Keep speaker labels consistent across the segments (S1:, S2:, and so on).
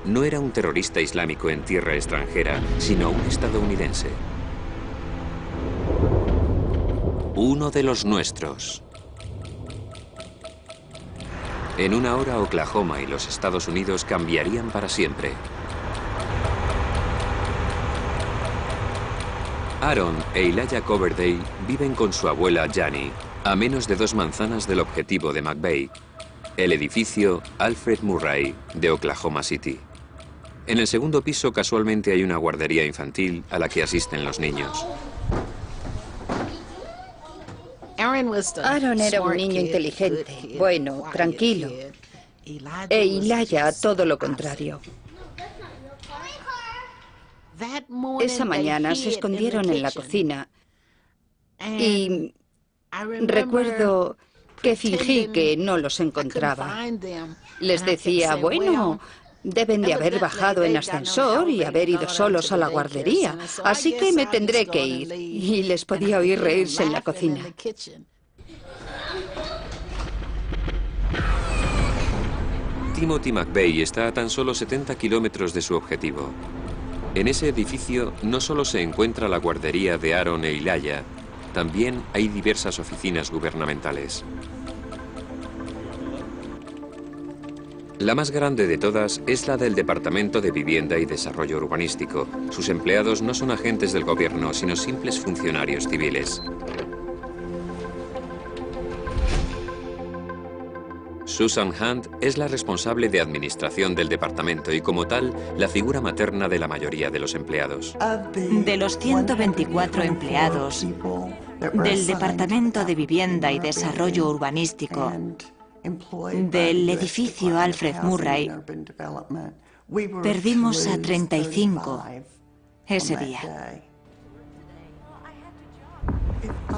S1: No era un terrorista islámico en tierra extranjera, sino un estadounidense. Uno de los nuestros. En una hora, Oklahoma y los Estados Unidos cambiarían para siempre. Aaron e Elijah Coverdale viven con su abuela Janie, a menos de 2 manzanas del objetivo de McVeigh, el edificio Alfred Murray de Oklahoma City. En el segundo piso casualmente hay una guardería infantil a la que asisten los niños.
S2: Aaron era un niño inteligente, bueno, tranquilo. E Elijah todo lo contrario. Esa mañana se escondieron en la cocina y recuerdo que fingí que no los encontraba. Les decía, bueno, deben de haber bajado en ascensor y haber ido solos a la guardería, así que me tendré que ir. Y les podía oír reírse en la cocina.
S1: Timothy McVeigh está a tan solo 70 kilómetros de su objetivo. En ese edificio no solo se encuentra la guardería de Aaron e Elijah, también hay diversas oficinas gubernamentales. La más grande de todas es la del Departamento de Vivienda y Desarrollo Urbanístico. Sus empleados no son agentes del gobierno, sino simples funcionarios civiles. Susan Hunt es la responsable de administración del departamento y, como tal, la figura materna de la mayoría de los empleados.
S3: De los 124 empleados del Departamento de Vivienda y Desarrollo Urbanístico del edificio Alfred Murray, perdimos a 35 ese día.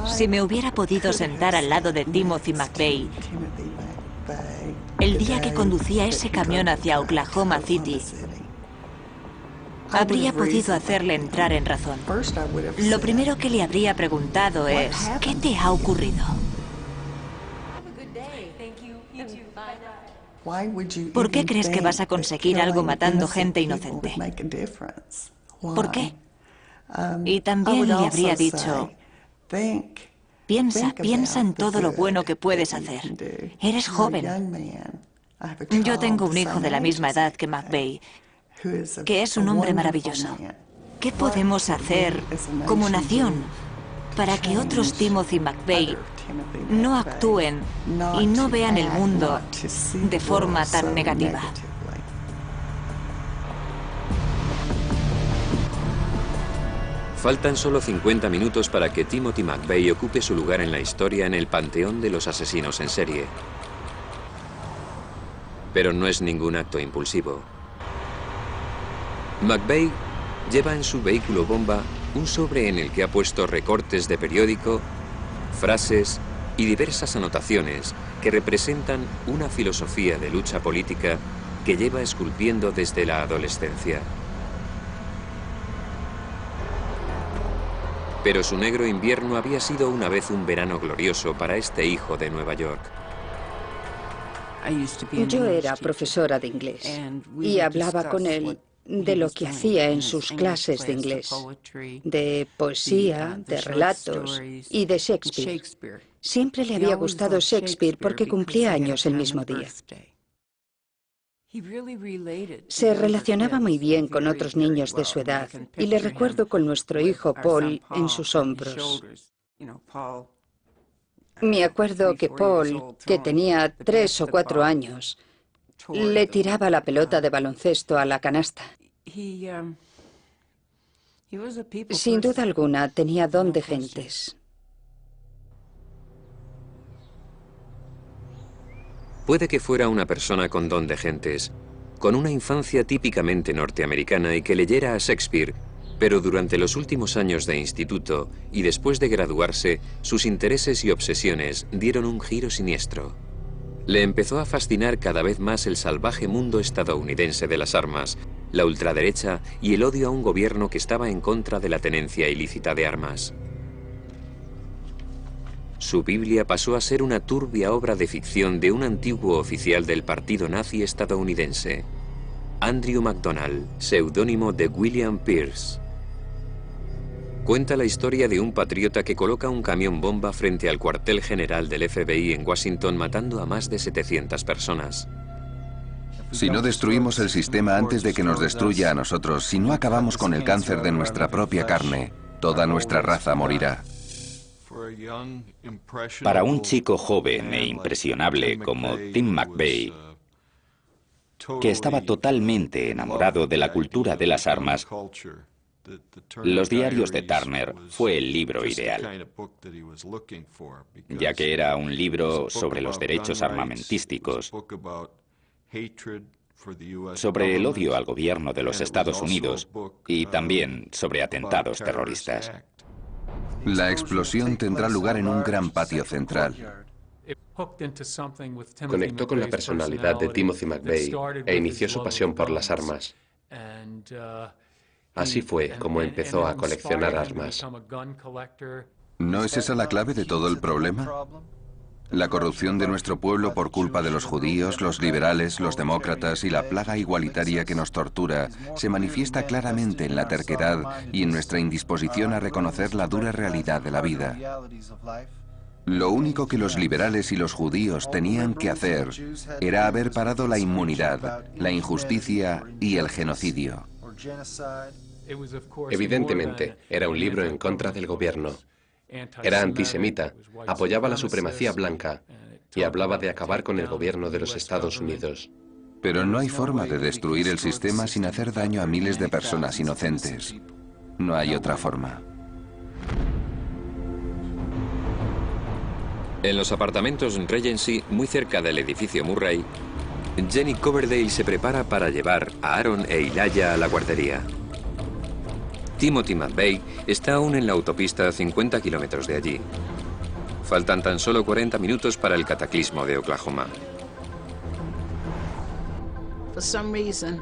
S3: Si me hubiera podido sentar al lado de Timothy McVeigh el día que conducía ese camión hacia Oklahoma City, habría podido hacerle entrar en razón. Lo primero que le habría preguntado es, ¿qué te ha ocurrido? ¿Por qué crees que vas a conseguir algo matando gente inocente? ¿Por qué? Y también le habría dicho, piensa en todo lo bueno que puedes hacer. Eres joven. Yo tengo un hijo de la misma edad que McVeigh, que es un hombre maravilloso. ¿Qué podemos hacer como nación para que otros Timothy McVeigh no actúen y no vean el mundo de forma tan negativa?
S1: Faltan solo 50 minutos para que Timothy McVeigh ocupe su lugar en la historia en el panteón de los asesinos en serie. Pero no es ningún acto impulsivo. McVeigh lleva en su vehículo bomba un sobre en el que ha puesto recortes de periódico, frases y diversas anotaciones que representan una filosofía de lucha política que lleva esculpiendo desde la adolescencia. Pero su negro invierno había sido una vez un verano glorioso para este hijo de Nueva York.
S2: Yo era profesora de inglés y hablaba con él de lo que hacía en sus clases de inglés, de poesía, de relatos y de Shakespeare. Siempre le había gustado Shakespeare porque cumplía años el mismo día. Se relacionaba muy bien con otros niños de su edad y le recuerdo con nuestro hijo Paul en sus hombros. Me acuerdo que Paul, que tenía 3 o 4 años, le tiraba la pelota de baloncesto a la canasta. Sin duda alguna, tenía don de gentes.
S1: Puede que fuera una persona con don de gentes, con una infancia típicamente norteamericana y que leyera a Shakespeare, pero durante los últimos años de instituto y después de graduarse, sus intereses y obsesiones dieron un giro siniestro. Le empezó a fascinar cada vez más el salvaje mundo estadounidense de las armas, la ultraderecha y el odio a un gobierno que estaba en contra de la tenencia ilícita de armas. Su Biblia pasó a ser una turbia obra de ficción de un antiguo oficial del partido nazi estadounidense. Andrew McDonald, seudónimo de William Pierce. Cuenta la historia de un patriota que coloca un camión bomba frente al cuartel general del FBI en Washington, matando a más de 700 personas.
S4: Si no destruimos el sistema antes de que nos destruya a nosotros, si no acabamos con el cáncer de nuestra propia carne, toda nuestra raza morirá.
S5: Para un chico joven e impresionable como Tim McVeigh, que estaba totalmente enamorado de la cultura de las armas, Los diarios de Turner fue el libro ideal, ya que era un libro sobre los derechos armamentísticos, sobre el odio al gobierno de los Estados Unidos y también sobre atentados terroristas.
S4: La explosión tendrá lugar en un gran patio central.
S6: Conectó con la personalidad de Timothy McVeigh e inició su pasión por las armas. Así fue como empezó a coleccionar armas.
S4: ¿No es esa la clave de todo el problema? La corrupción de nuestro pueblo por culpa de los judíos, los liberales, los demócratas y la plaga igualitaria que nos tortura se manifiesta claramente en la terquedad y en nuestra indisposición a reconocer la dura realidad de la vida. Lo único que los liberales y los judíos tenían que hacer era haber parado la inmunidad, la injusticia y el genocidio.
S6: Evidentemente, era un libro en contra del gobierno. Era antisemita, apoyaba la supremacía blanca y hablaba de acabar con el gobierno de los Estados Unidos.
S4: Pero no hay forma de destruir el sistema sin hacer daño a miles de personas inocentes. No hay otra forma.
S1: En los apartamentos Regency, muy cerca del edificio Murray, Jenny Coverdale se prepara para llevar a Aaron e Elijah a la guardería. Timothy McVeigh está aún en la autopista a 50 kilómetros de allí. Faltan tan solo 40 minutos para el cataclismo de Oklahoma.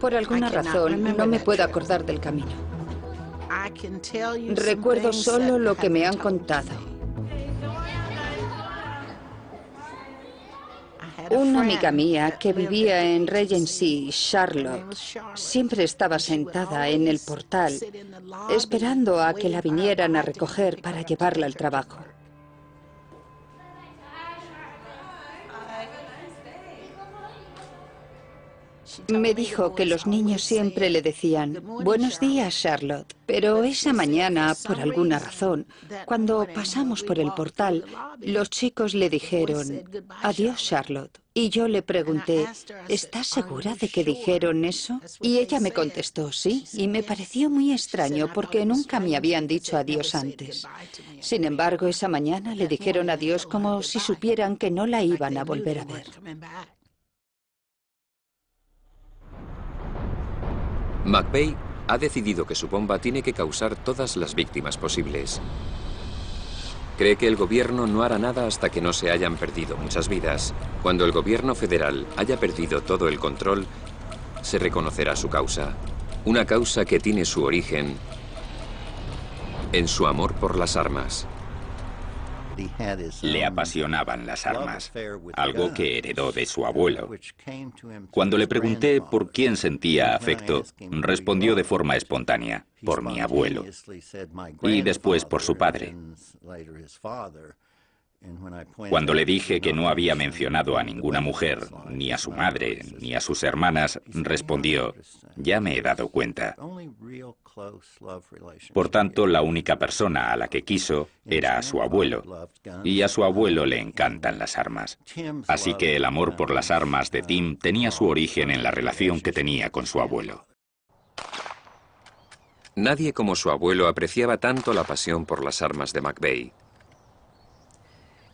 S2: Por alguna razón, no me puedo acordar del camino. Recuerdo solo lo que me han contado. Una amiga mía que vivía en Regency, Charlotte, siempre estaba sentada en el portal, esperando a que la vinieran a recoger para llevarla al trabajo. Me dijo que los niños siempre le decían, «Buenos días, Charlotte». Pero esa mañana, por alguna razón, cuando pasamos por el portal, los chicos le dijeron, «Adiós, Charlotte». Y yo le pregunté, «¿Estás segura de que dijeron eso?» Y ella me contestó, «Sí». Y me pareció muy extraño porque nunca me habían dicho adiós antes. Sin embargo, esa mañana le dijeron adiós como si supieran que no la iban a volver a ver.
S1: McVeigh ha decidido que su bomba tiene que causar todas las víctimas posibles. Cree que el gobierno no hará nada hasta que no se hayan perdido muchas vidas. Cuando el gobierno federal haya perdido todo el control, se reconocerá su causa. Una causa que tiene su origen en su amor por las armas.
S5: Le apasionaban las armas, algo que heredó de su abuelo. Cuando le pregunté por quién sentía afecto, respondió de forma espontánea, por mi abuelo, y después por su padre. Cuando le dije que no había mencionado a ninguna mujer, ni a su madre, ni a sus hermanas, respondió, ya me he dado cuenta. Por tanto, la única persona a la que quiso era a su abuelo, y a su abuelo le encantan las armas. Así que el amor por las armas de Tim tenía su origen en la relación que tenía con su abuelo.
S1: Nadie como su abuelo apreciaba tanto la pasión por las armas de McVeigh.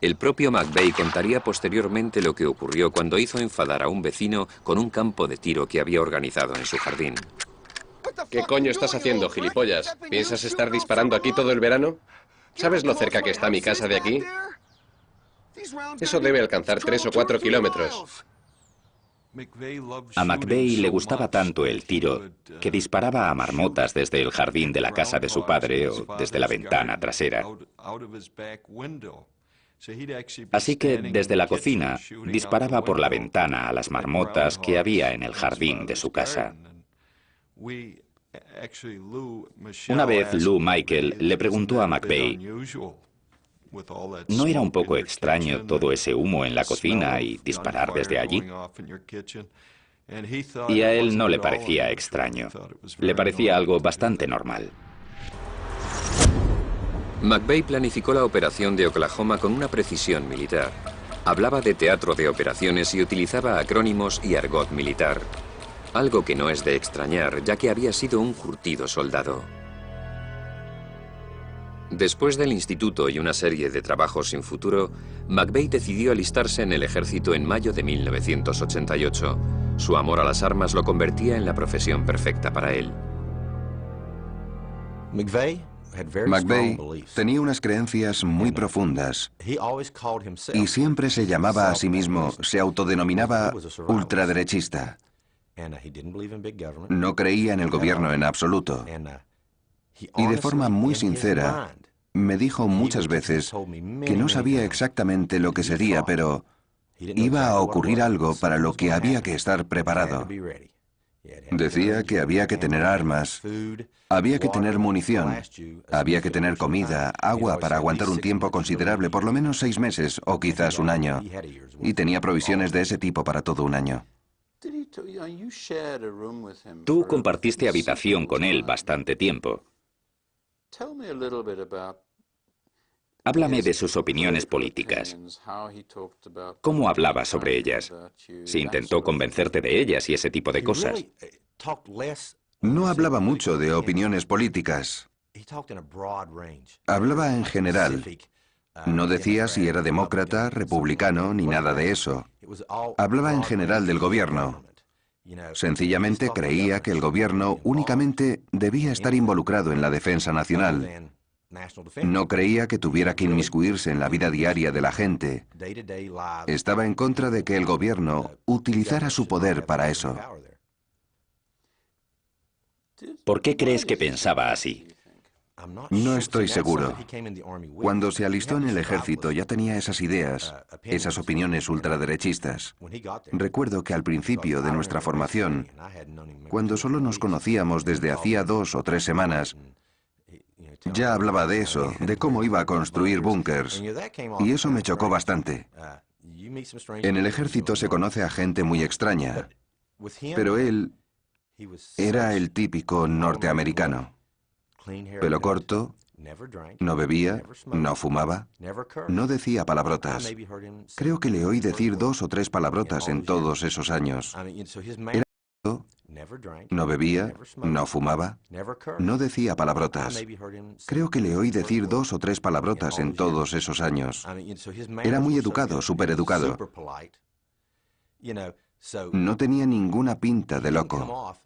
S1: El propio McVeigh contaría posteriormente lo que ocurrió cuando hizo enfadar a un vecino con un campo de tiro que había organizado en su jardín.
S6: ¿Qué coño estás haciendo, gilipollas? ¿Piensas estar disparando aquí todo el verano? ¿Sabes lo cerca que está mi casa de aquí? Eso debe alcanzar 3 o 4 kilómetros.
S5: A McVeigh le gustaba tanto el tiro que disparaba a marmotas desde el jardín de la casa de su padre o desde la ventana trasera. Así que desde la cocina disparaba por la ventana a las marmotas que había en el jardín de su casa. Una vez Lou Michael le preguntó a McVeigh, ¿no era un poco extraño todo ese humo en la cocina y disparar desde allí? Y a él no le parecía extraño. Le parecía algo bastante normal.
S1: McVeigh planificó la operación de Oklahoma con una precisión militar. Hablaba de teatro de operaciones y utilizaba acrónimos y argot militar. Algo que no es de extrañar, ya que había sido un curtido soldado. Después del instituto y una serie de trabajos sin futuro, McVeigh decidió alistarse en el ejército en mayo de 1988. Su amor a las armas lo convertía en la profesión perfecta para él.
S4: McVeigh tenía unas creencias muy profundas y siempre se llamaba a sí mismo, se autodenominaba ultraderechista. No creía en el gobierno en absoluto. Y de forma muy sincera, me dijo muchas veces que no sabía exactamente lo que sería, pero iba a ocurrir algo para lo que había que estar preparado. Decía que había que tener armas, había que tener munición, había que tener comida, agua para aguantar un tiempo considerable, por lo menos 6 meses o quizás un año. Y tenía provisiones de ese tipo para todo un año.
S5: Tú compartiste habitación con él bastante tiempo. Háblame de sus opiniones políticas. ¿Cómo hablaba sobre ellas? ¿Si intentó convencerte de ellas y ese tipo de cosas?
S4: No hablaba mucho de opiniones políticas. Hablaba en general. No decía si era demócrata, republicano, ni nada de eso. Hablaba en general del gobierno. Sencillamente creía que el gobierno únicamente debía estar involucrado en la defensa nacional. No creía que tuviera que inmiscuirse en la vida diaria de la gente. Estaba en contra de que el gobierno utilizara su poder para eso.
S5: ¿Por qué crees que pensaba así?
S4: No estoy seguro. Cuando se alistó en el ejército ya tenía esas ideas, esas opiniones ultraderechistas. Recuerdo que al principio de nuestra formación, cuando solo nos conocíamos desde hacía 2 o 3 semanas, ya hablaba de eso, de cómo iba a construir búnkers, y eso me chocó bastante. En el ejército se conoce a gente muy extraña, pero él era el típico norteamericano. Pelo corto, no bebía, no fumaba, no decía palabrotas. Creo que le oí decir 2 o 3 palabrotas en todos esos años. Era corto, no bebía, no fumaba, no decía palabrotas. Creo que le oí decir 2 o 3 palabrotas en todos esos años. Era muy educado, súper educado. No tenía ninguna pinta de loco.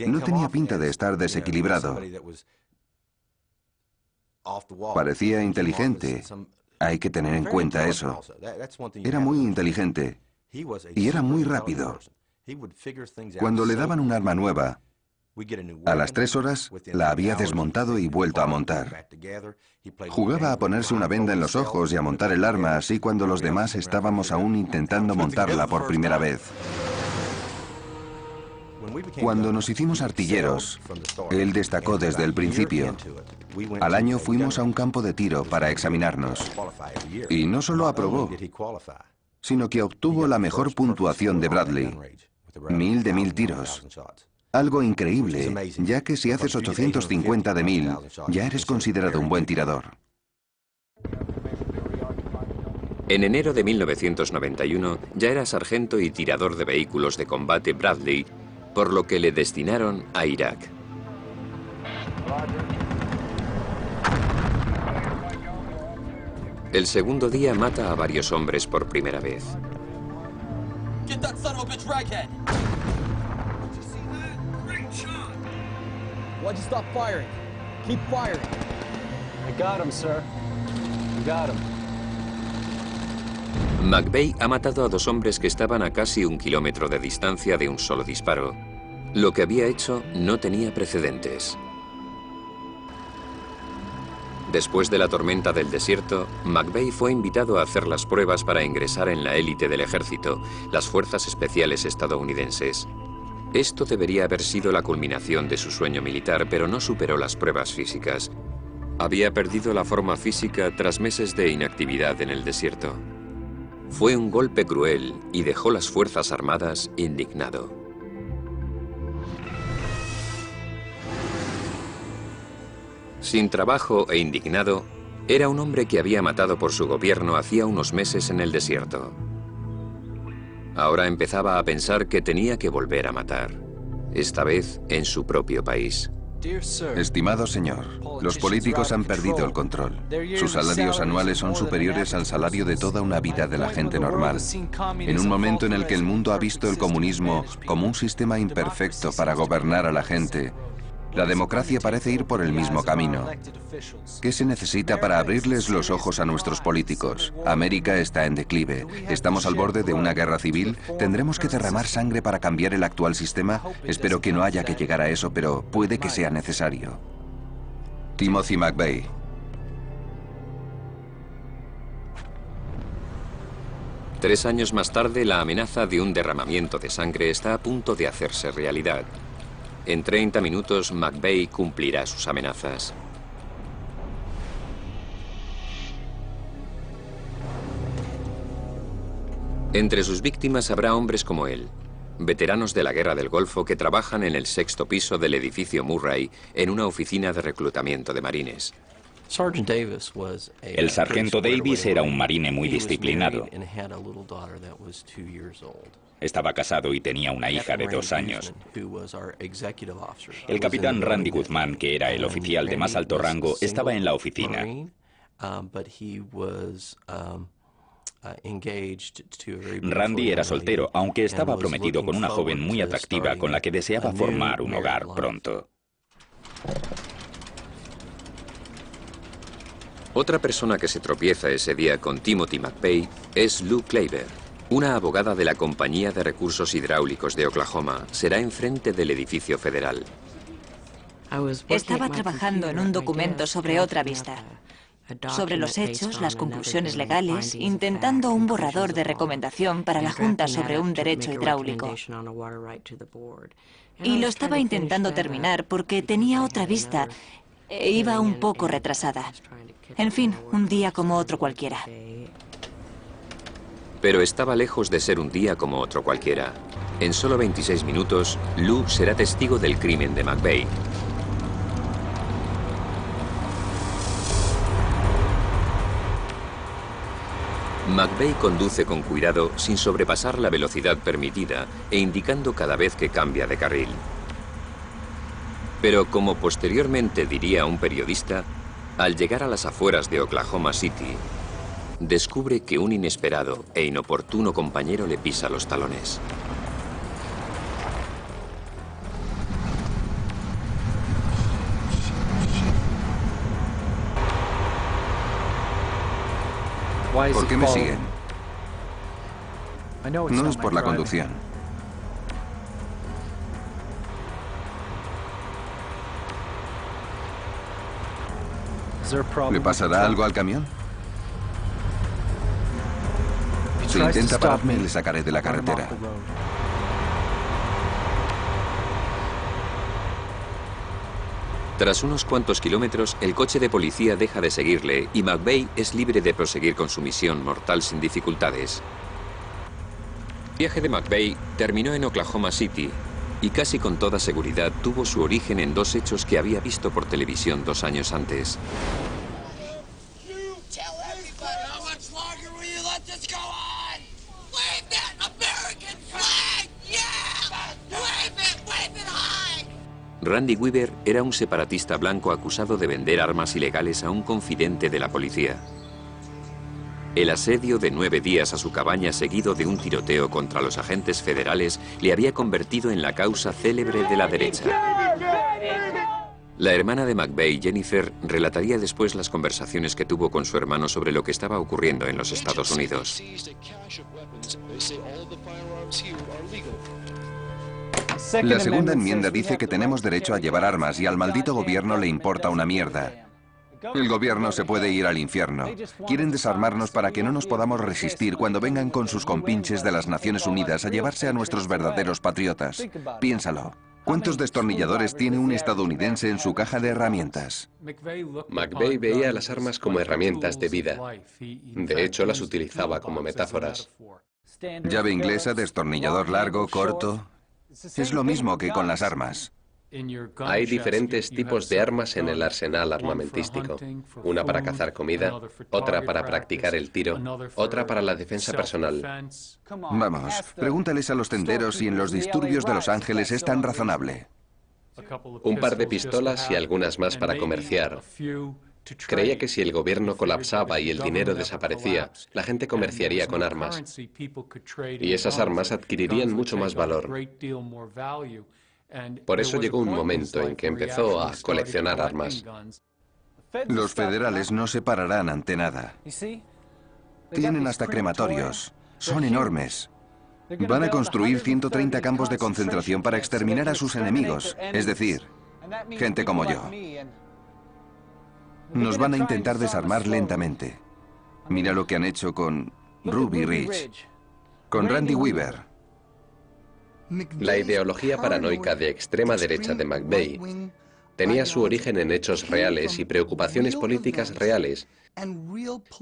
S4: No tenía pinta de estar desequilibrado. Parecía inteligente. Hay que tener en cuenta eso. Era muy inteligente y era muy rápido. Cuando le daban un arma nueva, a las 3 horas la había desmontado y vuelto a montar. Jugaba a ponerse una venda en los ojos y a montar el arma, así cuando los demás estábamos aún intentando montarla por primera vez. Cuando nos hicimos artilleros, él destacó desde el principio. Al año fuimos a un campo de tiro para examinarnos. Y no solo aprobó, sino que obtuvo la mejor puntuación de Bradley. 1000 de 1000 tiros. Algo increíble, ya que si haces 850 de 1000, ya eres considerado un buen tirador.
S1: En enero de 1991 ya era sargento y tirador de vehículos de combate Bradley, por lo que le destinaron a Irak. El segundo día mata a varios hombres por primera vez. McVeigh ha matado a 2 hombres que estaban a casi 1 kilómetro de distancia de un solo disparo. Lo que había hecho no tenía precedentes. Después de la tormenta del desierto, McVeigh fue invitado a hacer las pruebas para ingresar en la élite del ejército, las fuerzas especiales estadounidenses. Esto debería haber sido la culminación de su sueño militar, pero no superó las pruebas físicas. Había perdido la forma física tras meses de inactividad en el desierto. Fue un golpe cruel y dejó las Fuerzas Armadas indignado. Sin trabajo e indignado, era un hombre que había matado por su gobierno hacía unos meses en el desierto. Ahora empezaba a pensar que tenía que volver a matar, esta vez en su propio país.
S4: Estimado señor, los políticos han perdido el control. Sus salarios anuales son superiores al salario de toda una vida de la gente normal. En un momento en el que el mundo ha visto el comunismo como un sistema imperfecto para gobernar a la gente, la democracia parece ir por el mismo camino. ¿Qué se necesita para abrirles los ojos a nuestros políticos? América está en declive. ¿Estamos al borde de una guerra civil? ¿Tendremos que derramar sangre para cambiar el actual sistema? Espero que no haya que llegar a eso, pero puede que sea necesario. Timothy McVeigh.
S1: Tres años más tarde, la amenaza de un derramamiento de sangre está a punto de hacerse realidad. En 30 minutos, McVeigh cumplirá sus amenazas. Entre sus víctimas habrá hombres como él, veteranos de la Guerra del Golfo que trabajan en el 6º piso del edificio Murray en una oficina de reclutamiento de marines.
S5: El sargento Davis era un marine muy disciplinado. Estaba casado y tenía una hija de 2 años. El capitán Randy Guzmán, que era el oficial de más alto rango, estaba en la oficina. Randy era soltero, aunque estaba prometido con una joven muy atractiva con la que deseaba formar un hogar pronto.
S1: Otra persona que se tropieza ese día con Timothy McVeigh es Lou Klaver, una abogada de la Compañía de Recursos Hidráulicos de Oklahoma. Será enfrente del edificio federal.
S3: Estaba trabajando en un documento sobre otra vista, sobre los hechos, las conclusiones legales, intentando un borrador de recomendación para la Junta sobre un derecho hidráulico. Y lo estaba intentando terminar porque tenía otra vista e iba un poco retrasada. En fin, un día como otro cualquiera.
S1: Pero estaba lejos de ser un día como otro cualquiera. En solo 26 minutos, Lou será testigo del crimen de McVeigh. McVeigh conduce con cuidado sin sobrepasar la velocidad permitida e indicando cada vez que cambia de carril. Pero como posteriormente diría un periodista, al llegar a las afueras de Oklahoma City, descubre que un inesperado e inoportuno compañero le pisa los talones.
S4: ¿Por qué me siguen? No es por la conducción. ¿Le pasará algo al camión? Si intenta pararme, le sacaré de la carretera.
S1: Tras unos cuantos kilómetros, el coche de policía deja de seguirle y McVeigh es libre de proseguir con su misión mortal sin dificultades. El viaje de McVeigh terminó en Oklahoma City y casi con toda seguridad tuvo su origen en 2 hechos que había visto por televisión 2 años antes. Randy Weaver era un separatista blanco acusado de vender armas ilegales a un confidente de la policía. El asedio de 9 días a su cabaña seguido de un tiroteo contra los agentes federales le había convertido en la causa célebre de la derecha. La hermana de McVeigh, Jennifer, relataría después las conversaciones que tuvo con su hermano sobre lo que estaba ocurriendo en los Estados Unidos.
S4: La segunda enmienda dice que tenemos derecho a llevar armas y al maldito gobierno le importa una mierda. El gobierno se puede ir al infierno. Quieren desarmarnos para que no nos podamos resistir cuando vengan con sus compinches de las Naciones Unidas a llevarse a nuestros verdaderos patriotas. Piénsalo. ¿Cuántos destornilladores tiene un estadounidense en su caja de herramientas?
S6: McVeigh veía las armas como herramientas de vida. De hecho, las utilizaba como metáforas.
S4: Llave inglesa, destornillador largo, corto. Es lo mismo que con las armas.
S6: Hay diferentes tipos de armas en el arsenal armamentístico. Una para cazar comida, otra para practicar el tiro, otra para la defensa personal.
S4: Vamos, pregúntales a los tenderos si en los disturbios de Los Ángeles es tan razonable.
S6: Un par de pistolas y algunas más para comerciar. Creía que si el gobierno colapsaba y el dinero desaparecía, la gente comerciaría con armas. Y esas armas adquirirían mucho más valor. Por eso llegó un momento en que empezó a coleccionar armas.
S4: Los federales no se pararán ante nada. Tienen hasta crematorios. Son enormes. Van a construir 130 campos de concentración para exterminar a sus enemigos, es decir, gente como yo. Nos van a intentar desarmar lentamente. Mira lo que han hecho con Ruby Ridge, con Randy Weaver.
S6: La ideología paranoica de extrema derecha de McVeigh tenía su origen en hechos reales y preocupaciones políticas reales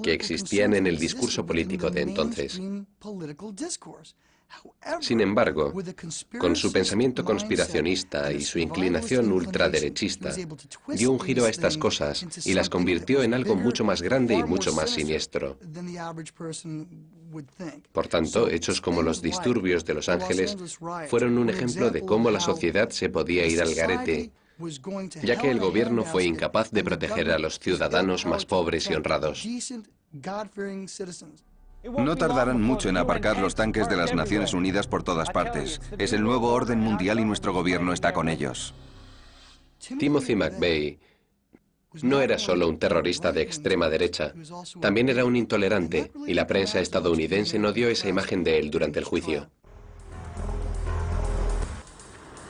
S6: que existían en el discurso político de entonces. Sin embargo, con su pensamiento conspiracionista y su inclinación ultraderechista, dio un giro a estas cosas y las convirtió en algo mucho más grande y mucho más siniestro. Por tanto, hechos como los disturbios de Los Ángeles fueron un ejemplo de cómo la sociedad se podía ir al garete, ya que el gobierno fue incapaz de proteger a los ciudadanos más pobres y honrados.
S4: No tardarán mucho en aparcar los tanques de las Naciones Unidas por todas partes. Es el nuevo orden mundial y nuestro gobierno está con ellos.
S6: Timothy McVeigh no era solo un terrorista de extrema derecha, también era un intolerante, y la prensa estadounidense no dio esa imagen de él durante el juicio.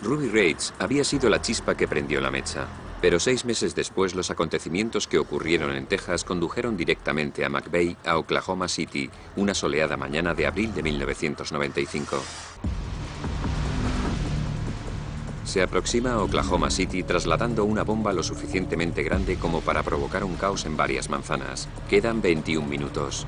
S1: Ruby Ridge había sido la chispa que prendió la mecha, pero 6 meses después los acontecimientos que ocurrieron en Texas condujeron directamente a McVeigh a Oklahoma City una soleada mañana de abril de 1995. Se aproxima a Oklahoma City trasladando una bomba lo suficientemente grande como para provocar un caos en varias manzanas. Quedan 21 minutos.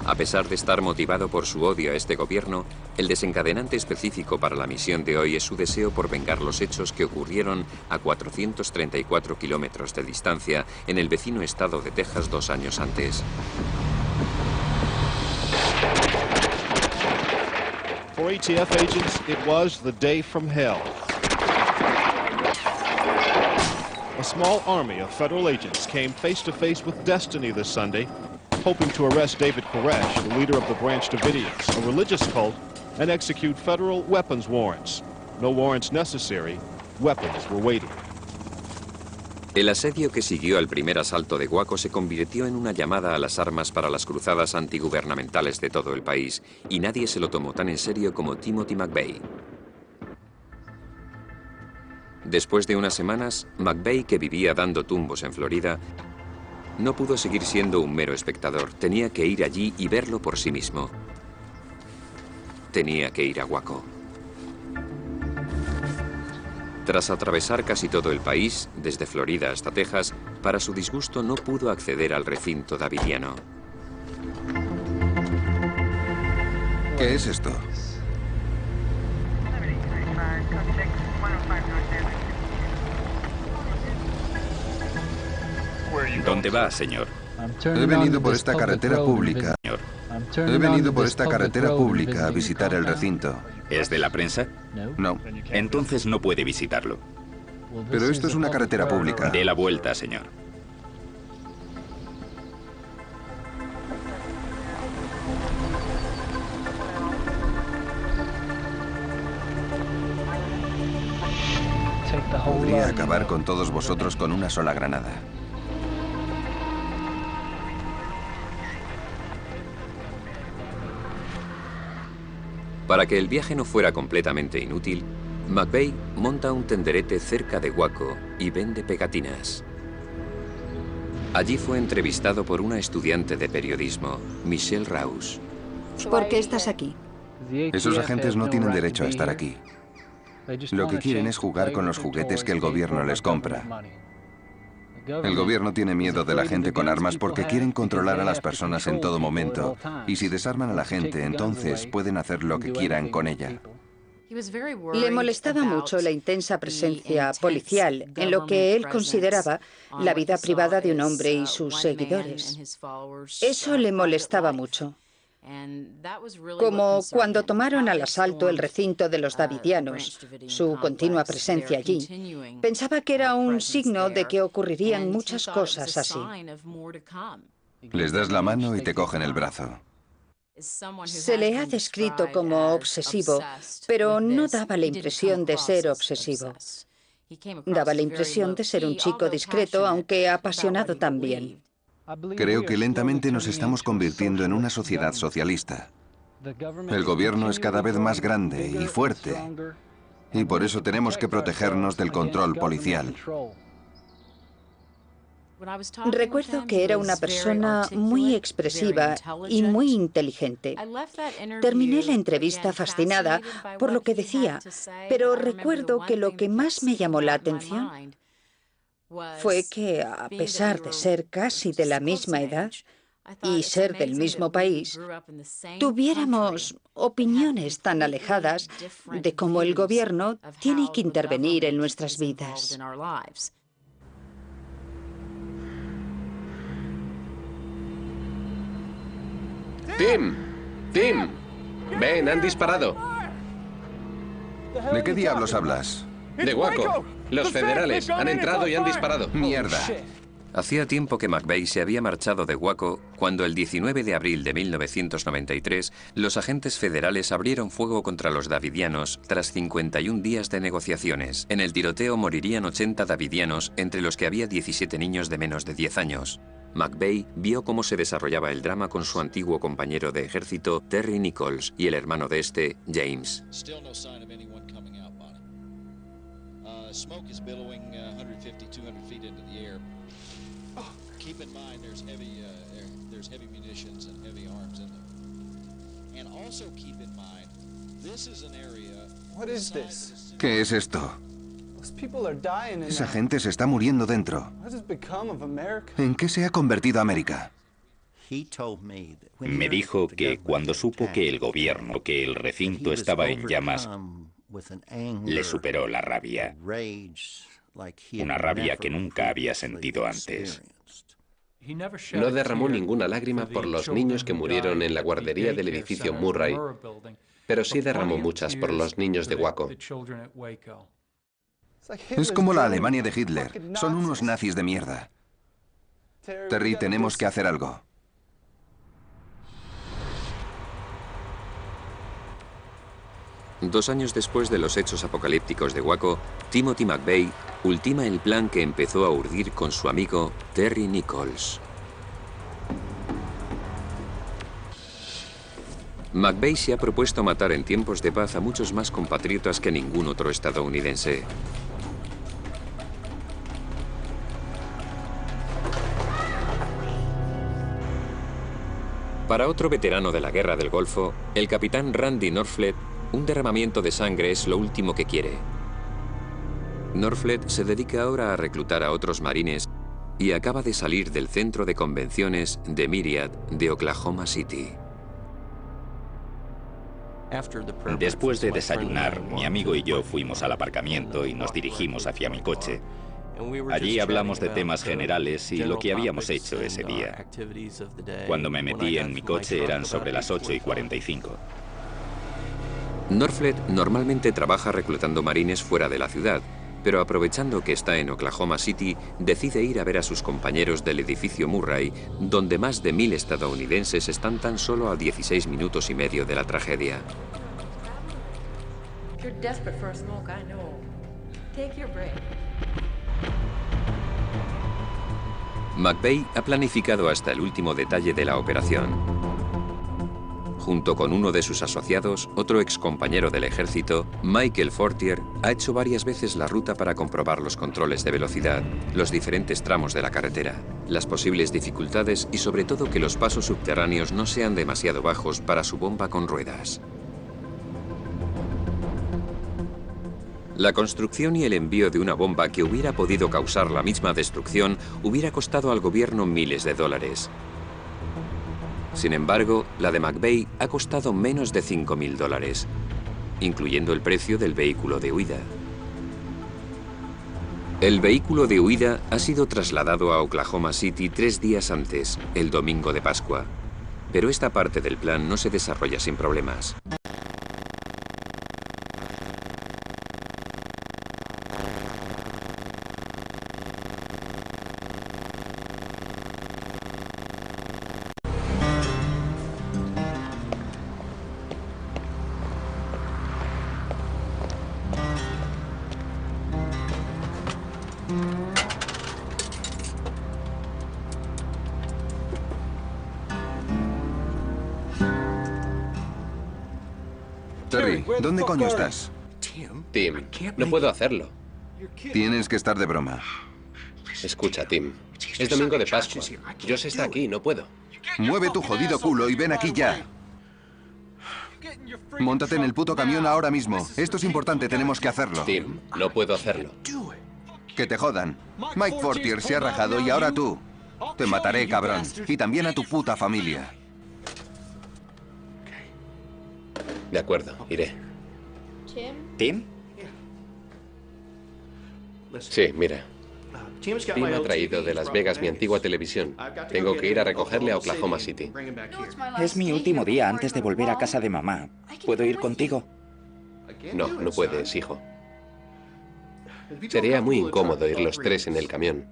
S1: A pesar de estar motivado por su odio a este gobierno, el desencadenante específico para la misión de hoy es su deseo por vengar los hechos que ocurrieron a 434 kilómetros de distancia en el vecino estado de Texas 2 años antes.
S7: For ATF agents, it was the day from hell. A small army of federal agents came face to face with destiny this Sunday, hoping to arrest David Koresh, the leader of the Branch Davidians, a religious cult, and execute federal weapons warrants. No warrants necessary, weapons were waiting.
S1: El asedio que siguió al primer asalto de Waco se convirtió en una llamada a las armas para las cruzadas antigubernamentales de todo el país, y nadie se lo tomó tan en serio como Timothy McVeigh. Después de unas semanas, McVeigh, que vivía dando tumbos en Florida, no pudo seguir siendo un mero espectador. Tenía que ir allí y verlo por sí mismo. Tenía que ir a Waco. Tras atravesar casi todo el país, desde Florida hasta Texas, para su disgusto no pudo acceder al recinto davidiano.
S4: ¿Qué es esto?
S5: ¿Dónde va, señor?
S4: He venido por esta carretera pública. He venido por esta carretera pública a visitar el recinto.
S5: ¿Es de la prensa?
S4: No,
S5: Entonces no puede visitarlo.
S4: pero esto es una carretera pública.
S5: Dé la vuelta, señor.
S4: Podría acabar con todos vosotros con una sola granada.
S1: Para que el viaje no fuera completamente inútil, McVeigh monta un tenderete cerca de Waco y vende pegatinas. Allí fue entrevistado por una estudiante de periodismo, Michelle Rouse.
S2: ¿Por qué estás aquí?
S4: Esos agentes no tienen derecho a estar aquí. Lo que quieren es jugar con los juguetes que el gobierno les compra. El gobierno tiene miedo de la gente con armas porque quieren controlar a las personas en todo momento. Y si desarman a la gente, entonces pueden hacer lo que quieran con ella.
S2: Le molestaba mucho la intensa presencia policial en lo que él consideraba la vida privada de un hombre y sus seguidores. Eso le molestaba mucho. Como cuando tomaron al asalto el recinto de los Davidianos, su continua presencia allí, pensaba que era un signo de que ocurrirían muchas cosas así.
S4: Les das la mano y te cogen el brazo.
S2: Se le ha descrito como obsesivo, pero no daba la impresión de ser obsesivo. Daba la impresión de ser un chico discreto, aunque apasionado también.
S4: Creo que lentamente nos estamos convirtiendo en una sociedad socialista. El gobierno es cada vez más grande y fuerte, y por eso tenemos que protegernos del control policial.
S2: Recuerdo que era una persona muy expresiva y muy inteligente. Terminé la entrevista fascinada por lo que decía, pero recuerdo que lo que más me llamó la atención fue que, a pesar de ser casi de la misma edad y ser del mismo país, tuviéramos opiniones tan alejadas de cómo el gobierno tiene que intervenir en nuestras vidas.
S6: ¡Tim! ¡Tim! ¡Ven, han disparado!
S4: ¿De qué diablos hablas?
S6: ¡De Waco! Los federales han entrado y han disparado.
S4: ¡Mierda!
S1: Hacía tiempo que McVeigh se había marchado de Waco cuando el 19 de abril de 1993 los agentes federales abrieron fuego contra los davidianos tras 51 días de negociaciones. En el tiroteo morirían 80 davidianos, entre los que había 17 niños de menos de 10 años. McVeigh vio cómo se desarrollaba el drama con su antiguo compañero de ejército, Terry Nichols, y el hermano de este, James.
S8: Smoke is billowing 150, 200 feet into the air. Keep in mind there's heavy munitions and heavy arms in there. And also keep in mind this is an area.
S9: What is this?
S4: ¿Qué es esto?
S9: Those people are dying in
S4: Esa
S9: there.
S4: gente se está muriendo dentro.
S9: What has become of America?
S4: ¿En qué se ha convertido América?
S5: Me dijo que cuando supo que el gobierno, que el recinto estaba en llamas, le superó la rabia. Una rabia que nunca había sentido antes.
S6: No derramó ninguna lágrima por los niños que murieron en la guardería del edificio Murray, pero sí derramó muchas por los niños de Waco.
S4: Es como la Alemania de Hitler. Son unos nazis de mierda. Terry, tenemos que hacer algo.
S1: Dos años después de los hechos apocalípticos de Waco, Timothy McVeigh ultima el plan que empezó a urdir con su amigo Terry Nichols. McVeigh se ha propuesto matar en tiempos de paz a muchos más compatriotas que ningún otro estadounidense. Para otro veterano de la Guerra del Golfo, el capitán Randy Norfleet, un derramamiento de sangre es lo último que quiere. Norfleet se dedica ahora a reclutar a otros marines y acaba de salir del centro de convenciones de Myriad de Oklahoma City.
S5: Después de desayunar, mi amigo y yo fuimos al aparcamiento y nos dirigimos hacia mi coche. Allí hablamos de temas generales y lo que habíamos hecho ese día. Cuando me metí en mi coche eran sobre las 8:45.
S1: Norfleet normalmente trabaja reclutando marines fuera de la ciudad, pero aprovechando que está en Oklahoma City, decide ir a ver a sus compañeros del edificio Murray, donde más de 1000 estadounidenses están tan solo a 16 minutos y medio de la tragedia. McVeigh ha planificado hasta el último detalle de la operación. Junto con uno de sus asociados, otro excompañero del ejército, Michael Fortier, ha hecho varias veces la ruta para comprobar los controles de velocidad, los diferentes tramos de la carretera, las posibles dificultades y sobre todo que los pasos subterráneos no sean demasiado bajos para su bomba con ruedas. La construcción y el envío de una bomba que hubiera podido causar la misma destrucción hubiera costado al gobierno miles de dólares. Sin embargo, la de McVeigh ha costado menos de $5.000, incluyendo el precio del vehículo de huida. El vehículo de huida ha sido trasladado a Oklahoma City 3 días antes, el domingo de Pascua. Pero esta parte del plan no se desarrolla sin problemas.
S4: Terry, ¿dónde coño estás?
S6: Tim, no puedo hacerlo.
S4: Tienes que estar de broma.
S6: Escucha, Tim. Es domingo de Pascua. Josh está aquí, no puedo.
S4: Mueve tu jodido culo y ven aquí ya. Móntate en el puto camión ahora mismo. Esto es importante, tenemos que hacerlo.
S6: Tim, no puedo hacerlo.
S4: Que te jodan. Mike Fortier se ha rajado y ahora tú. Te mataré, cabrón. Y también a tu puta familia.
S6: De acuerdo, iré.
S5: ¿Tim?
S6: Sí, mira. Tim ha traído de Las Vegas mi antigua televisión. Tengo que ir a recogerle a Oklahoma City.
S5: Es mi último día antes de volver a casa de mamá. ¿Puedo ir contigo?
S6: No, no puedes, hijo. Sería muy incómodo ir los tres en el camión.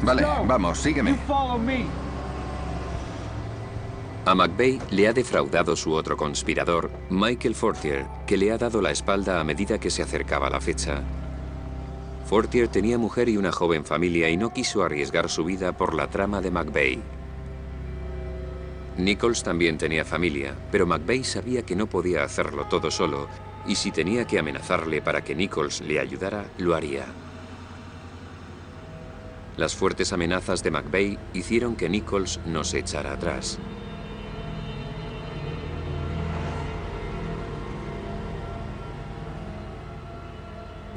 S4: Vale, vamos, sígueme.
S1: A McVeigh le ha defraudado su otro conspirador, Michael Fortier, que le ha dado la espalda a medida que se acercaba la fecha. Fortier tenía mujer y una joven familia y no quiso arriesgar su vida por la trama de McVeigh. Nichols también tenía familia, pero McVeigh sabía que no podía hacerlo todo solo y si tenía que amenazarle para que Nichols le ayudara, lo haría. Las fuertes amenazas de McVeigh hicieron que Nichols no se echara atrás.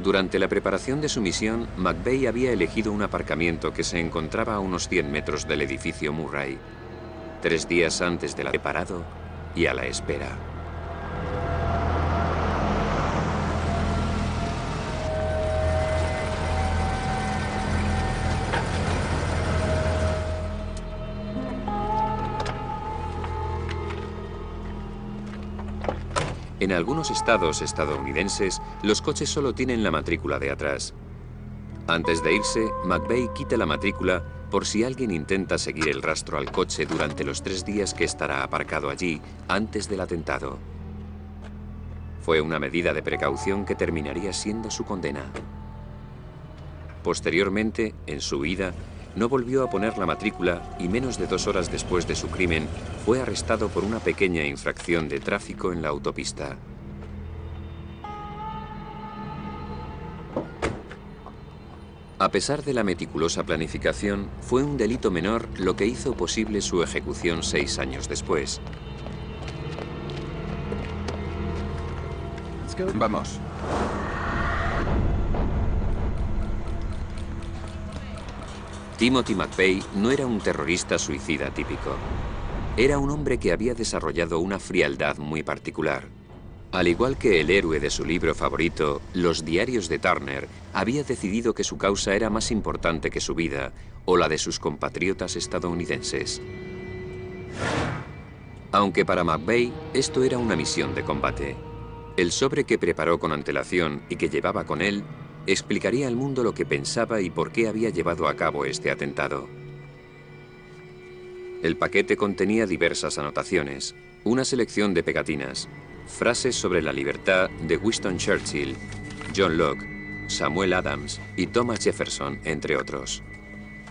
S1: Durante la preparación de su misión, McVeigh había elegido un aparcamiento que se encontraba a unos 100 metros del edificio Murray. 3 días antes de la preparado y a la espera. En algunos estados estadounidenses, los coches solo tienen la matrícula de atrás. Antes de irse, McVeigh quita la matrícula por si alguien intenta seguir el rastro al coche durante los 3 días que estará aparcado allí antes del atentado. Fue una medida de precaución que terminaría siendo su condena. Posteriormente, en su huida, no volvió a poner la matrícula y menos de 2 horas después de su crimen fue arrestado por una pequeña infracción de tráfico en la autopista. A pesar de la meticulosa planificación, fue un delito menor lo que hizo posible su ejecución 6 años después.
S4: Vamos.
S1: Timothy McVeigh no era un terrorista suicida típico. Era un hombre que había desarrollado una frialdad muy particular. Al igual que el héroe de su libro favorito, Los diarios de Turner, había decidido que su causa era más importante que su vida o la de sus compatriotas estadounidenses. Aunque para McVeigh esto era una misión de combate. El sobre que preparó con antelación y que llevaba con él explicaría al mundo lo que pensaba y por qué había llevado a cabo este atentado. El paquete contenía diversas anotaciones, una selección de pegatinas, frases sobre la libertad de Winston Churchill, John Locke, Samuel Adams y Thomas Jefferson, entre otros,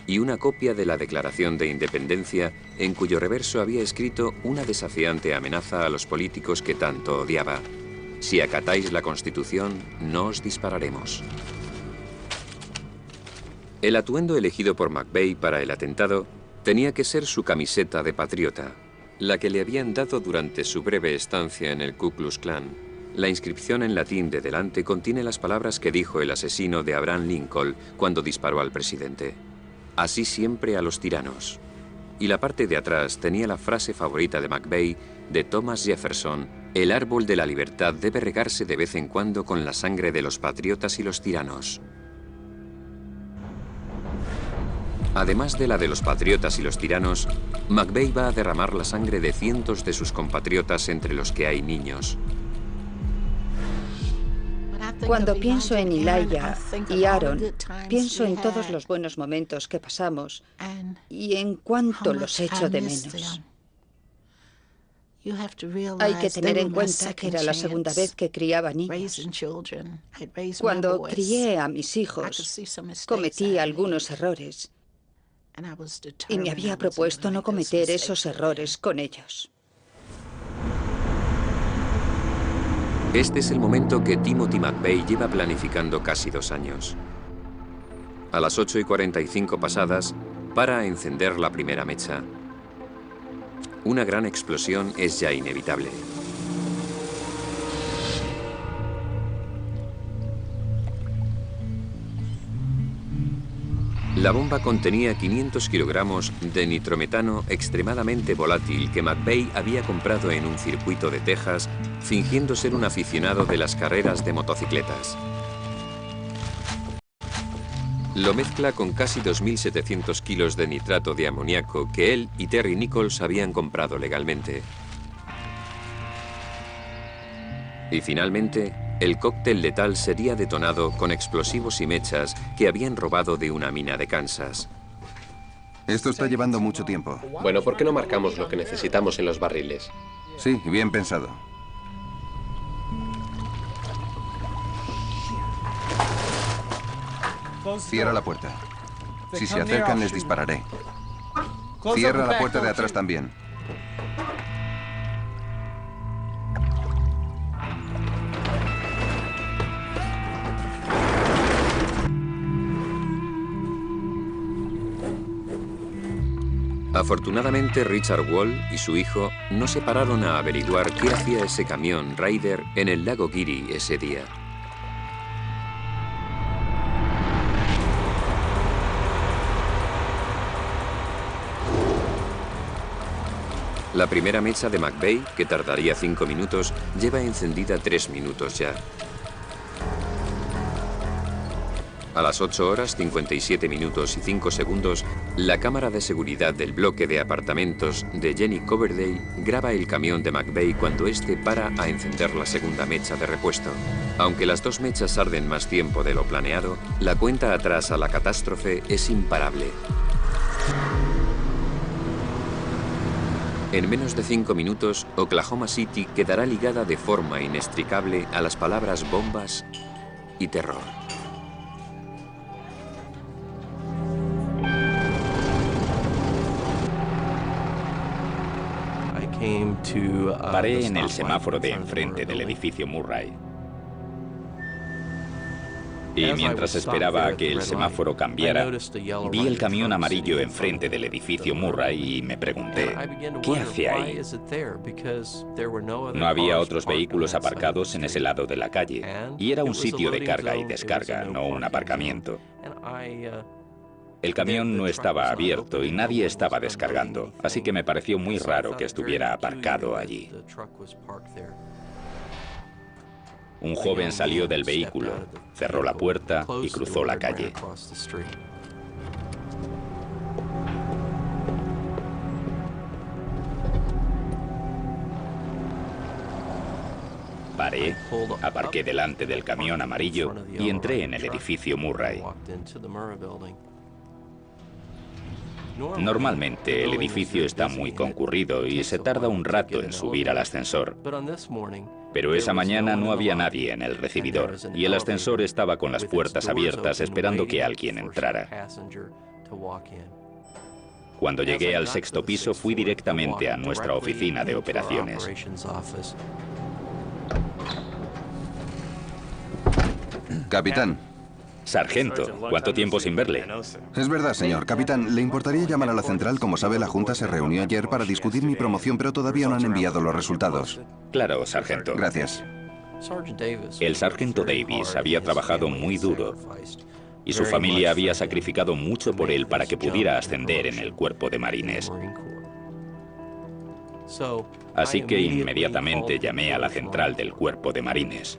S1: y una copia de la Declaración de Independencia en cuyo reverso había escrito una desafiante amenaza a los políticos que tanto odiaba. Si acatáis la Constitución, no os dispararemos. El atuendo elegido por McVeigh para el atentado tenía que ser su camiseta de patriota, la que le habían dado durante su breve estancia en el Ku Klux Klan. La inscripción en latín de delante contiene las palabras que dijo el asesino de Abraham Lincoln cuando disparó al presidente. Así siempre a los tiranos. Y la parte de atrás tenía la frase favorita de McVeigh de Thomas Jefferson: el árbol de la libertad debe regarse de vez en cuando con la sangre de los patriotas y los tiranos. Además de la de los patriotas y los tiranos, McVeigh va a derramar la sangre de cientos de sus compatriotas, entre los que hay niños.
S2: Cuando pienso en Elijah y Aaron, pienso en todos los buenos momentos que pasamos y en cuánto los echo de menos. Hay que tener en cuenta que era la segunda vez que criaba niños. Cuando crié a mis hijos, cometí algunos errores y me había propuesto no cometer esos errores con ellos.
S1: Este es el momento que Timothy McVeigh lleva planificando casi 2 años. A las 8:45 pasadas, para a encender la primera mecha. Una gran explosión es ya inevitable. La bomba contenía 500 kilogramos de nitrometano extremadamente volátil que McVeigh había comprado en un circuito de Texas, fingiendo ser un aficionado de las carreras de motocicletas. Lo mezcla con casi 2.700 kilos de nitrato de amoníaco que él y Terry Nichols habían comprado legalmente. Y finalmente, el cóctel letal sería detonado con explosivos y mechas que habían robado de una mina de Kansas.
S4: Esto está llevando mucho tiempo.
S6: Bueno, ¿por qué no marcamos lo que necesitamos en los barriles?
S4: Sí, bien pensado. Cierra la puerta. Si se acercan, les dispararé. Cierra la puerta de atrás también.
S1: Afortunadamente, Richard Wall y su hijo no se pararon a averiguar qué hacía ese camión Ryder en el lago Geary ese día. La primera mecha de McVeigh, que tardaría 5 minutos, lleva encendida 3 minutos ya. A las 8 horas, 57 minutos y 5 segundos, la cámara de seguridad del bloque de apartamentos de Jenny Coverdale graba el camión de McVeigh cuando éste para a encender la segunda mecha de repuesto. Aunque las 2 mechas arden más tiempo de lo planeado, la cuenta atrás a la catástrofe es imparable. En menos de 5 minutos, Oklahoma City quedará ligada de forma inextricable a las palabras bombas y terror.
S5: Paré en el semáforo de enfrente del edificio Murray. Y mientras esperaba a que el semáforo cambiara, vi el camión amarillo enfrente del edificio Murray y me pregunté, ¿qué hace ahí? No había otros vehículos aparcados en ese lado de la calle, y era un sitio de carga y descarga, no un aparcamiento. El camión no estaba abierto y nadie estaba descargando, así que me pareció muy raro que estuviera aparcado allí. Un joven salió del vehículo, cerró la puerta y cruzó la calle. Paré paré, aparqué delante del camión amarillo y entré en el edificio Murray. Normalmente el edificio está muy concurrido y se tarda un rato en subir al ascensor. Pero esa mañana no había nadie en el recibidor y el ascensor estaba con las puertas abiertas esperando que alguien entrara. Cuando llegué al sexto piso fui directamente a nuestra oficina de operaciones.
S4: Capitán.
S5: Sargento, ¿cuánto tiempo sin verle?
S4: Es verdad, señor. Capitán, ¿le importaría llamar a la central? Como sabe, la Junta se reunió ayer para discutir mi promoción, pero todavía no han enviado los resultados.
S5: Claro, sargento.
S4: Gracias.
S5: El sargento Davis había trabajado muy duro y su familia había sacrificado mucho por él para que pudiera ascender en el cuerpo de marines. Así que inmediatamente llamé a la central del cuerpo de marines.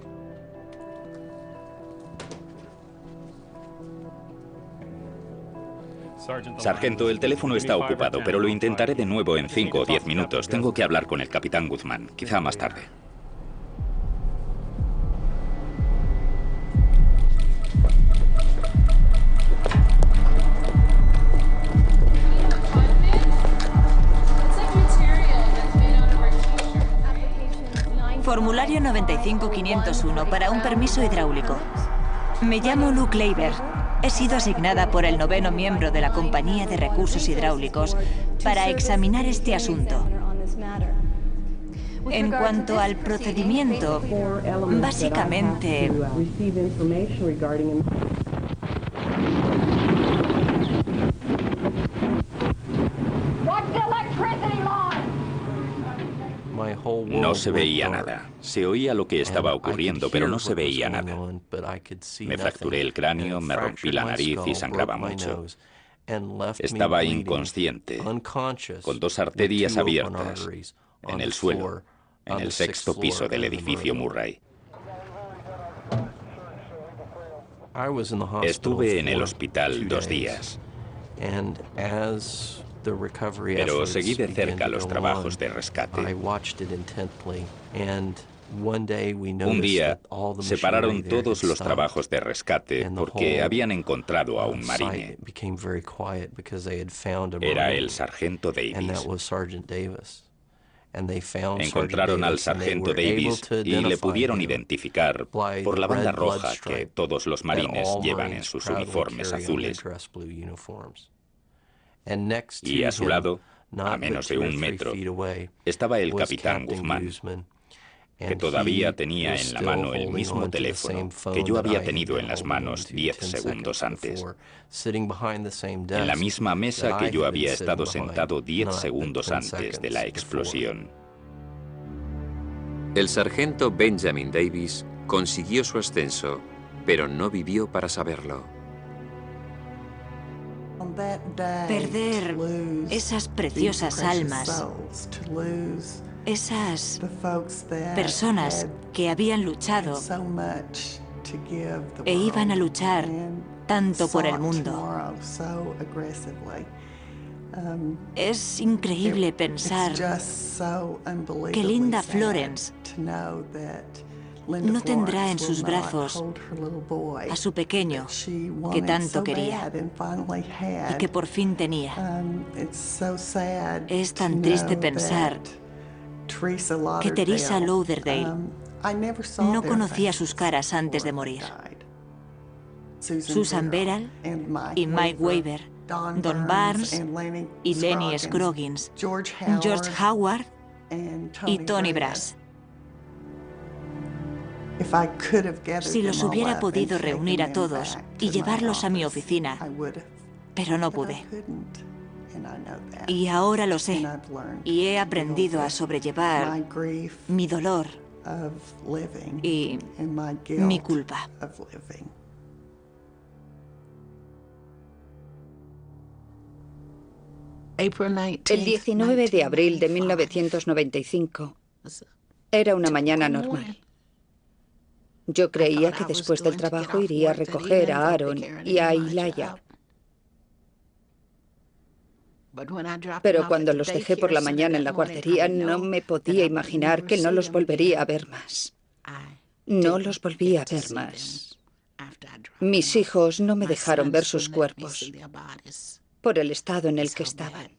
S5: Sargento, el teléfono está ocupado, pero lo intentaré de nuevo en 5 o 10 minutos. Tengo que hablar con el capitán Guzmán, quizá más tarde.
S3: Formulario 95501 para un permiso hidráulico. Me llamo Luke Leiber. He sido asignada por el 9º miembro de la Compañía de Recursos Hidráulicos para examinar este asunto. En cuanto al procedimiento, básicamente...
S5: No se veía nada. Se oía lo que estaba ocurriendo, pero no se veía nada. Me fracturé el cráneo, me rompí la nariz y sangraba mucho. Estaba inconsciente, con 2 arterias abiertas, en el suelo, en el sexto piso del edificio Murray. Estuve en el hospital 2 días. Pero seguí de cerca los trabajos de rescate. Un día se pararon todos los trabajos de rescate porque habían encontrado a un marine. Era el sargento Davis. Encontraron al sargento Davis y le pudieron identificar por la banda roja que todos los marines llevan en sus uniformes azules. Y a su lado, a menos de 1 metro, estaba el capitán Guzmán, que todavía tenía en la mano el mismo teléfono que yo había tenido en las manos 10 segundos antes, en la misma mesa que yo había estado sentado 10 segundos antes de la explosión.
S1: El sargento Benjamin Davis consiguió su ascenso, pero no vivió para saberlo.
S3: Perder esas preciosas almas, esas personas que habían luchado e iban a luchar tanto por el mundo. Es increíble pensar que Linda Florence no tendrá en sus brazos a su pequeño que tanto quería y que por fin tenía. Es tan triste pensar que Teresa Lauderdale no conocía sus caras antes de morir. Susan Beral y Mike Weaver, Don Barnes y Lenny Scroggins, George Howard y Tony Brass. Si los hubiera podido reunir a todos y llevarlos a mi oficina, pero no pude. Y ahora lo sé, y he aprendido a sobrellevar mi dolor y mi culpa.
S2: El 19 de abril de 1995 era una mañana normal. Yo creía que después del trabajo iría a recoger a Aaron y a Ilaya. Pero cuando los dejé por la mañana en la guardería, no me podía imaginar que no los volvería a ver más. No los volví a ver más. Mis hijos no me dejaron ver sus cuerpos por el estado en el que estaban.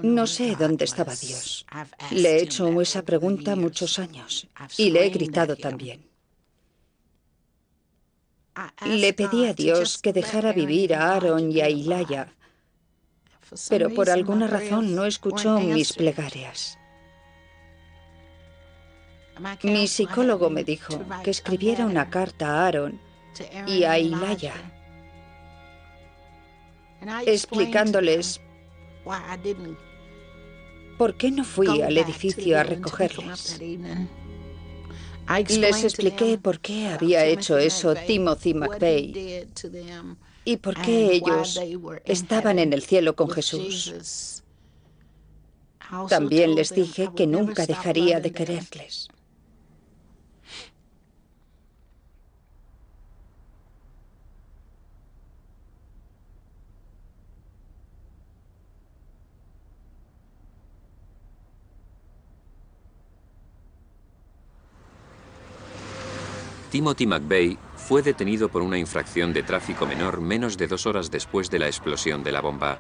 S2: No sé dónde estaba Dios. Le he hecho esa pregunta muchos años y le he gritado también. Le pedí a Dios que dejara vivir a Aaron y a Elijah, pero por alguna razón no escuchó mis plegarias. Mi psicólogo me dijo que escribiera una carta a Aaron y a Elijah, explicándoles por qué no fui al edificio a recogerles. Les expliqué por qué había hecho eso Timothy McVeigh y por qué ellos estaban en el cielo con Jesús. También les dije que nunca dejaría de quererles.
S1: Timothy McVeigh fue detenido por una infracción de tráfico menor menos de 2 horas después de la explosión de la bomba.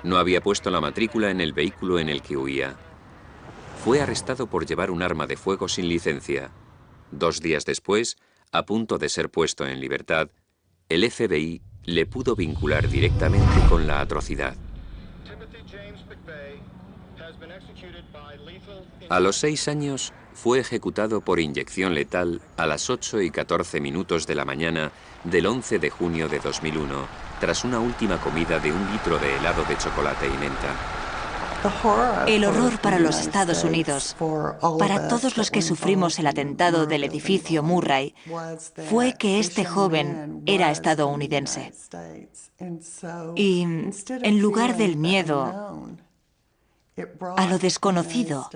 S1: No había puesto la matrícula en el vehículo en el que huía. Fue arrestado por llevar un arma de fuego sin licencia. 2 días después, a punto de ser puesto en libertad, el FBI le pudo vincular directamente con la atrocidad. A los 6 años, fue ejecutado por inyección letal a las 8:14 de la mañana del 11 de junio de 2001, tras una última comida de 1 litro de helado de chocolate y menta.
S3: El horror para los Estados Unidos, para todos los que sufrimos el atentado del edificio Murray, fue que este joven era estadounidense. Y en lugar del miedo a lo desconocido,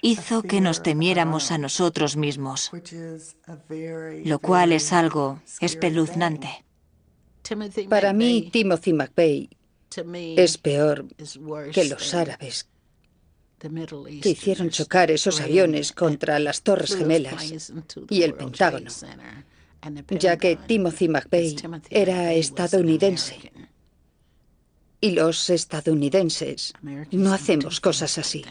S3: hizo que nos temiéramos a nosotros mismos, lo cual es algo espeluznante.
S2: Para mí, Timothy McVeigh es peor que los árabes que hicieron chocar esos aviones contra las Torres Gemelas y el Pentágono, ya que Timothy McVeigh era estadounidense. Y los estadounidenses no hacemos cosas así.